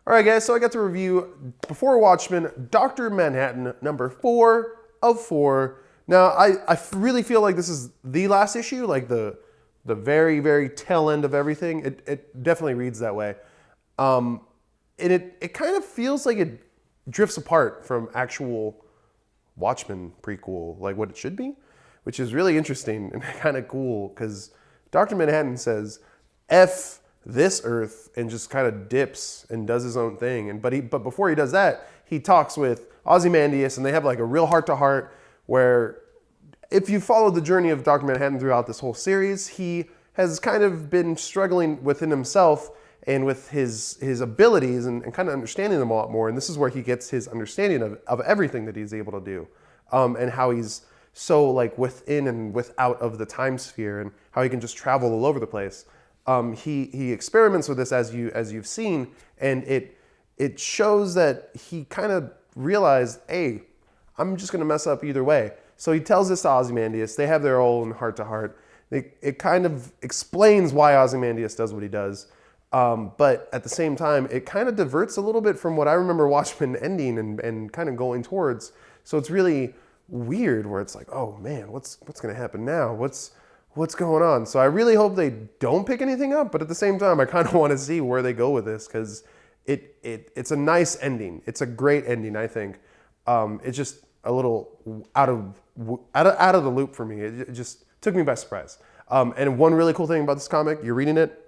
All right, guys, so I got to review, before Watchmen, Dr. Manhattan, number 4 of 4. Now, I really feel like this is the last issue, like the very, very tail end of everything. It definitely reads that way. And it kind of feels like it drifts apart from actual Watchmen prequel, like what it should be, which is really interesting and kind of cool, because Dr. Manhattan says, F this Earth, and just kind of dips and does his own thing. But before he does that, he talks with Ozymandias, and they have like a real heart-to-heart where, if you follow the journey of Dr. Manhattan throughout this whole series, he has kind of been struggling within himself and with his abilities and kind of understanding them a lot more. And this is where he gets his understanding of everything that he's able to do, and how he's so like within and without of the time sphere, and how he can just travel all over the place. He experiments with this, as you've seen, and it shows that he kind of realized, hey, I'm just going to mess up either way. So he tells this to Ozymandias. They have their own heart-to-heart. It kind of explains why Ozymandias does what he does. But at the same time, it kind of diverts a little bit from what I remember Watchmen ending and kind of going towards. So it's really weird where it's like, oh man, what's going to happen now? What's going on? So I really hope they don't pick anything up, but at the same time, I kind of want to see where they go with this, because it's a nice ending. It's a great ending, I think. It's just a little out of the loop for me. It just took me by surprise. And one really cool thing about this comic, you're reading it,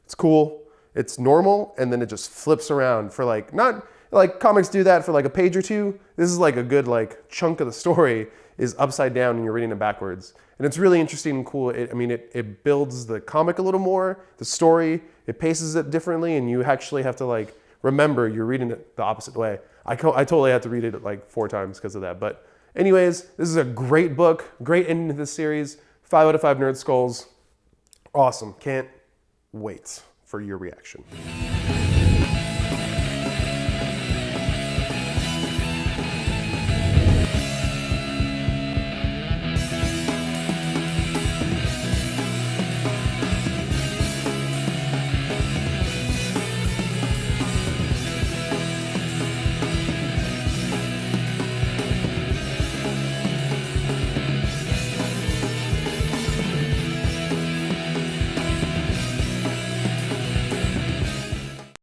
it's cool, it's normal, and then it just flips around for like, not like comics do that for like a page or two. This is like a good like chunk of the story is upside down and you're reading it backwards. And it's really interesting and cool. It builds the comic a little more, the story, it paces it differently, and you actually have to like remember you're reading it the opposite way. I totally had to read it like 4 times because of that. But anyways, this is a great book, great ending to this series. 5 out of 5 Nerd Skulls. Awesome. Can't wait for your reaction.